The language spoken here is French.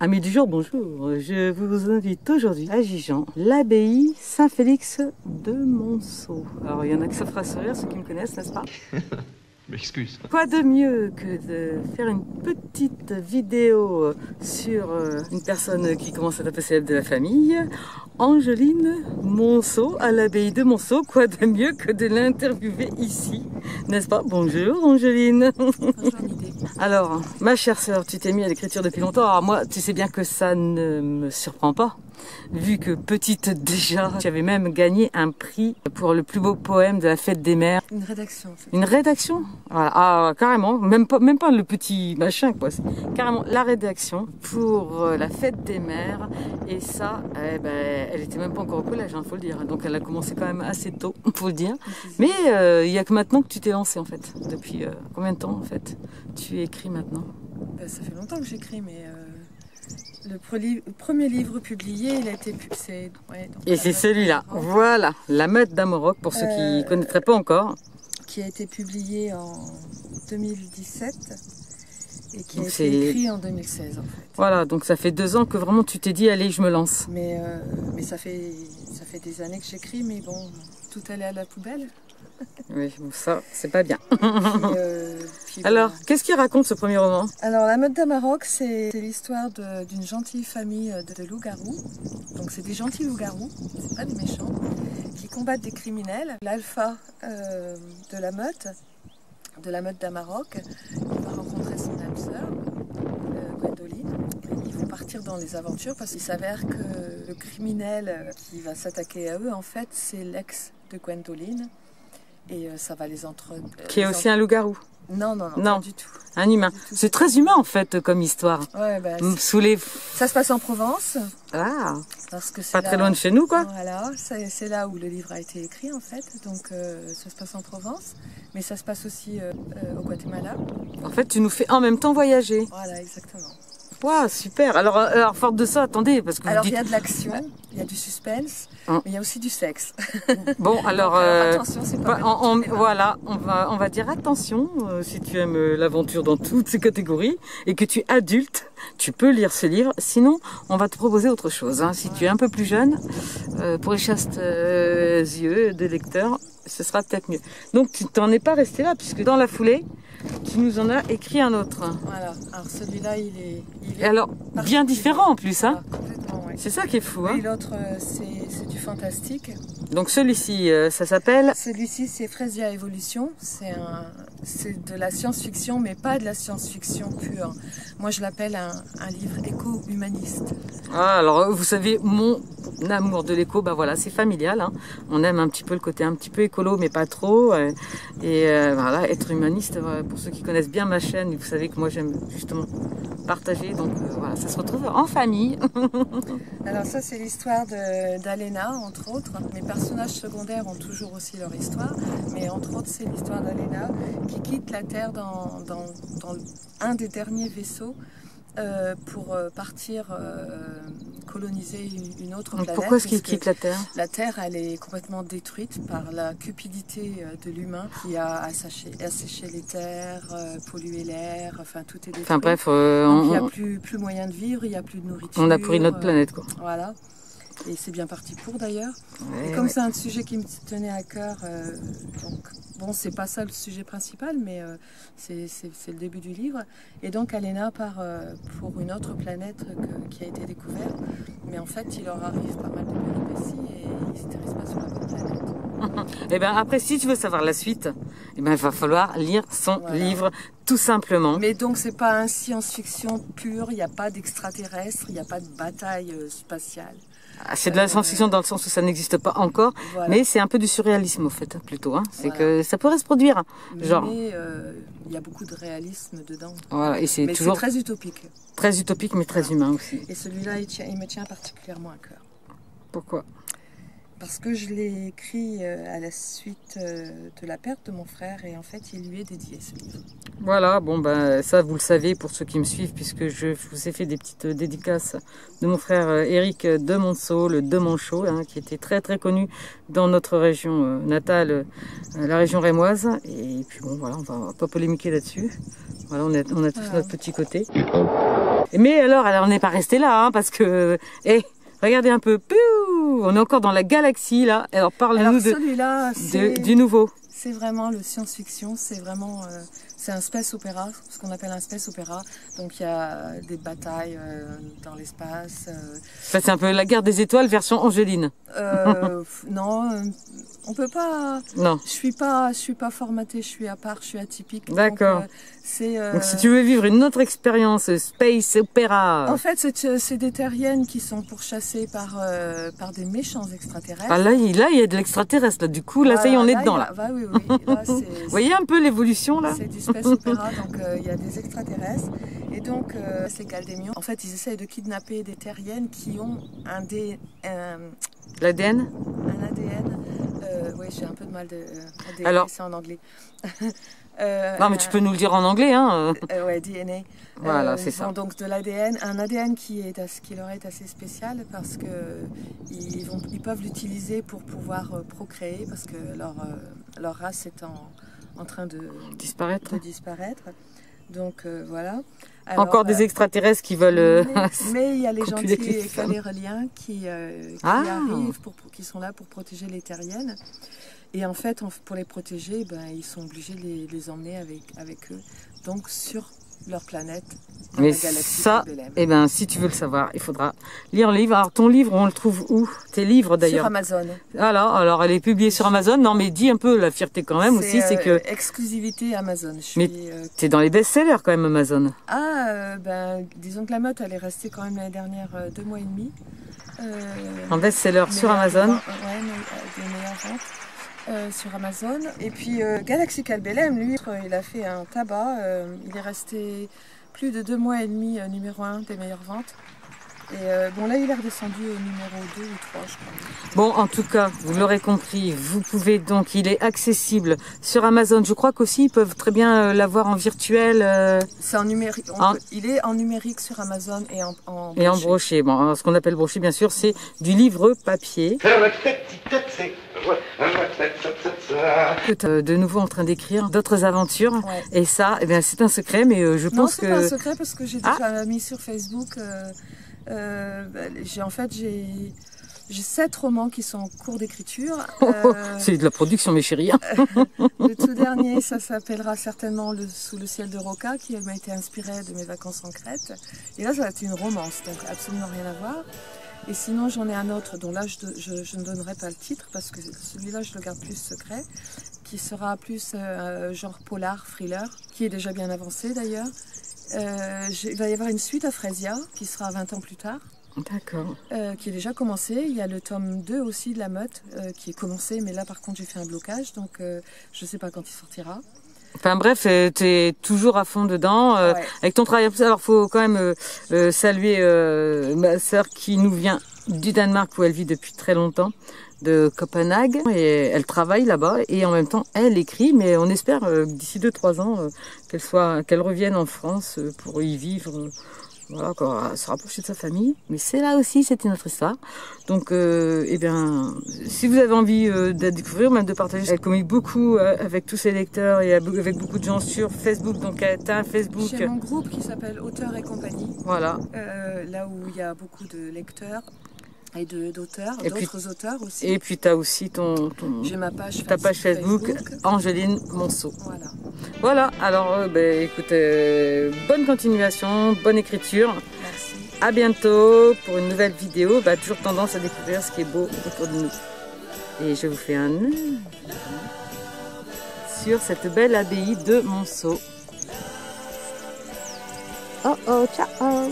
Amis du jour, bonjour. Je vous invite aujourd'hui à Gijan, l'abbaye Saint-Félix de Monceau. Alors, il y en a qui se fera sourire, ceux qui me connaissent, n'est-ce pas? M'excuse. Quoi de mieux que de faire une petite vidéo sur une personne qui commence à être un peu célèbre de la famille, Angeline Monceau, à l'abbaye de Monceau. Quoi de mieux que de l'interviewer ici, n'est-ce pas? Bonjour Angeline. Bonjour Nidé. Alors, ma chère sœur, tu t'es mis à l'écriture depuis longtemps. Alors moi, tu sais bien que ça ne me surprend pas, vu que petite déjà, tu avais même gagné un prix pour le plus beau poème de la fête des mères. Une rédaction. Une rédaction? Ah, carrément, même pas le petit machin, quoi. C'est carrément la rédaction pour la fête des mères. Et ça, eh ben, elle était même pas encore au collège, hein, faut le dire. Donc elle a commencé quand même assez tôt, faut le dire. Mais il y a que maintenant que tu t'es lancée, en fait. Depuis combien de temps, en fait, tu écris maintenant? Ça fait longtemps que j'écris, mais le premier livre publié, il a été publié. Ouais, et c'est celui-là, voilà, La Meute d'Amoroc, pour ceux qui ne connaîtraient pas encore. Qui a été publié en 2017 et qui a été écrit en 2016 en fait. Voilà, donc ça fait 2 ans que vraiment tu t'es dit, allez, je me lance. Mais ça fait des années que j'écris, mais bon, tout allait à la poubelle. Oui, bon, ça, c'est pas bien. Puis alors, voilà. qu'est-ce qu'il raconte ce premier roman? Alors, La Meute d'Amoroc, c'est l'histoire d'une gentille famille de loups-garous. Donc, c'est des gentils loups-garous, c'est pas des méchants, qui combattent des criminels. L'alpha de la meute d'Amoroc, il va rencontrer son âme sœur, Gwendoline. Ils vont partir dans les aventures parce qu'il s'avère que le criminel qui va s'attaquer à eux, en fait, c'est l'ex de Gwendoline. Et ça va les Qui est aussi un loup-garou? Non, pas du tout. Un humain. C'est très humain en fait comme histoire. Ouais, bah, ça se passe en Provence. Ah, parce que pas très loin de chez nous quoi. Voilà, c'est là où le livre a été écrit en fait. Donc ça se passe en Provence, mais ça se passe aussi au Guatemala. En fait, tu nous fais en même temps voyager. Voilà, exactement. Waouh, super. Alors forte de ça, attendez, parce que alors il y a de l'action, il y a du suspense, mais il y a aussi du sexe. Bon, alors, attention, c'est pas voilà, on va dire attention, si tu aimes l'aventure dans toutes ces catégories et que tu es adulte, tu peux lire ce livre. Sinon, on va te proposer autre chose. Hein. Si tu es un peu plus jeune, pour les chastes yeux des lecteurs, ce sera peut-être mieux. Donc, tu t'en es pas resté là, puisque dans la foulée, tu nous en as écrit un autre. Voilà, alors celui-là, il est alors, bien différent en plus, hein. Complètement, oui. C'est ça qui est fou, hein. Et l'autre, c'est du fantastique. Donc celui-ci, ça s'appelle... Celui-ci, c'est Fresia Evolution. C'est de la science-fiction, mais pas de la science-fiction pure. Moi, je l'appelle un livre éco-humaniste. Ah, alors, vous savez, mon amour de l'éco, bah voilà, c'est familial. Hein. On aime un petit peu le côté un petit peu écolo, mais pas trop. Et voilà, être humaniste, pour ceux qui connaissent bien ma chaîne, vous savez que moi, j'aime justement partager. Donc voilà, ça se retrouve en famille. Alors ça, c'est l'histoire d'Alena, entre autres. Mes personnages secondaires ont toujours aussi leur histoire, mais entre autres, c'est l'histoire d'Alena qui quitte la Terre dans un des derniers vaisseaux pour partir coloniser une autre planète. Pourquoi est-ce qu'il quitte la Terre? La Terre, elle est complètement détruite par la cupidité de l'humain qui a asséché les terres, pollué l'air, enfin tout est détruit. Enfin bref, donc il n'y a plus moyen de vivre, il n'y a plus de nourriture. On a pourri notre planète quoi. Voilà. Et c'est bien parti pour d'ailleurs. Ouais, et comme c'est un sujet qui me tenait à cœur, donc bon, c'est pas ça le sujet principal, mais c'est le début du livre. Et donc Alena part pour une autre planète qui a été découverte, mais en fait il leur arrive pas mal de péripéties et ils ne s'intéressent pas sur la bonne planète. Et bien après, si tu veux savoir la suite, eh ben, il va falloir lire son livre tout simplement. Mais donc c'est pas un science-fiction pur, il n'y a pas d'extraterrestres, il n'y a pas de bataille spatiale. C'est de la science-fiction dans le sens où ça n'existe pas encore, mais c'est un peu du surréalisme au fait, plutôt. Hein. C'est que ça pourrait se produire. Genre. Mais il y a beaucoup de réalisme dedans. Voilà, et c'est mais toujours très utopique. Très utopique, mais très humain aussi. Et celui-là, il me tient particulièrement à cœur. Pourquoi? Parce que je l'ai écrit à la suite de la perte de mon frère et en fait il lui est dédié ce livre. Voilà, bon ben ça vous le savez pour ceux qui me suivent puisque je vous ai fait des petites dédicaces de mon frère Éric de Monceau, le de Monchot, hein, qui était très très connu dans notre région natale, la région rémoise. Et puis bon voilà, on va pas polémiquer là-dessus. Voilà, on a tous notre petit côté. Mais alors on n'est pas resté là, hein, parce que, regardez un peu, on est encore dans la galaxie là. Alors parle-nous du nouveau. C'est vraiment le science-fiction, c'est vraiment c'est un space opéra, ce qu'on appelle un space opéra. Donc il y a des batailles dans l'espace. C'est un peu la guerre des étoiles version Angeline. Non, on peut pas. Non. Je suis pas formatée, je suis à part, je suis atypique. D'accord. Donc si tu veux vivre une autre expérience space opéra. En fait, c'est des terriennes qui sont pourchassées par des méchants extraterrestres. Ah là, il y a de l'extraterrestre là. Du coup, là, ça y est, on est dedans là. Oui. Là, vous voyez un peu l'évolution là. C'est du space opéra, donc il y a des extraterrestres. Et donc, ces Caldémions, en fait, ils essayent de kidnapper des terriennes qui ont l'ADN. Un ADN. Oui, j'ai un peu de mal à dire ça en anglais. Non, mais tu peux nous le dire en anglais, hein. Ouais, DNA. Voilà, c'est ça. Donc de l'ADN, un ADN qui leur est assez spécial parce que ils peuvent l'utiliser pour pouvoir procréer parce que leur race est en train de disparaître. Donc voilà. Alors, encore des extraterrestres qui veulent. Mais il y a les gentils caléroliens qui arrivent, qui sont là pour protéger les terriennes. Et en fait, pour les protéger, ils sont obligés de les emmener avec eux, donc sur leur planète. Mais ça, si tu veux le savoir, il faudra lire le livre. Alors ton livre, on le trouve où? Tes livres d'ailleurs? Sur Amazon. Alors elle est publiée sur Amazon. Non, mais dis un peu la fierté quand même aussi, c'est que exclusivité Amazon. Mais t'es dans les best-sellers quand même Amazon. Disons que la meute, elle est restée quand même l'année dernière 2 mois et demi. En best-seller sur Amazon. Ouais, des meilleures ventes. Sur Amazon. Et puis Galaxy Calbellem, lui, il a fait un tabac. Il est resté plus de 2 mois et demi numéro 1 des meilleures ventes. Et là, il est redescendu au numéro 2 ou 3, je crois. Bon, en tout cas, vous l'aurez compris, vous pouvez donc, il est accessible sur Amazon. Je crois qu'aussi, ils peuvent très bien l'avoir en virtuel. C'est en numérique. Il est en numérique sur Amazon et en broché. Et en broché. Bon, alors, ce qu'on appelle broché, bien sûr, c'est du livre papier. De nouveau en train d'écrire d'autres aventures. Ouais. Et ça, c'est un secret, mais je pense que... Non, c'est pas un secret parce que j'ai déjà mis sur Facebook... j'ai 7 romans qui sont en cours d'écriture. C'est de la production, mes chéris. Le tout dernier, ça s'appellera certainement Sous le ciel de Roca, qui m'a été inspiré de mes vacances en Crète. Et là, ça va être une romance, donc absolument rien à voir. Et sinon, j'en ai un autre dont là, je ne donnerai pas le titre parce que celui-là, je le garde plus secret, qui sera plus genre polar, thriller, qui est déjà bien avancé d'ailleurs. Il va y avoir une suite à Fresia qui sera 20 ans plus tard. D'accord. Qui est déjà commencé. Il y a le tome 2 aussi de La Meute qui est commencé, mais là par contre j'ai fait un blocage, donc je ne sais pas quand il sortira. Enfin bref, tu es toujours à fond dedans avec ton travail. Alors il faut quand même saluer ma sœur qui nous vient du Danemark où elle vit depuis très longtemps, de Copenhague, et elle travaille là-bas et en même temps elle écrit, mais on espère d'ici 2-3 ans qu'elle revienne en France pour y vivre, voilà, se rapprocher de sa famille. Mais c'est là aussi, c'est une autre histoire. Donc si vous avez envie de découvrir, même de partager, elle communique beaucoup avec tous ses lecteurs et avec beaucoup de gens sur Facebook. Donc tu as un Facebook. J'ai mon groupe qui s'appelle Auteurs et compagnie. Voilà. Là où il y a beaucoup de lecteurs et d'auteurs, d'autres auteurs aussi. Et puis tu as aussi j'ai ma page Facebook, Angeline Monceau. Voilà. Alors écoute, bonne continuation, bonne écriture. Merci. À bientôt pour une nouvelle vidéo. Toujours tendance à découvrir ce qui est beau autour de nous. Et je vous fais un sur cette belle abbaye de Monceau. Oh, ciao.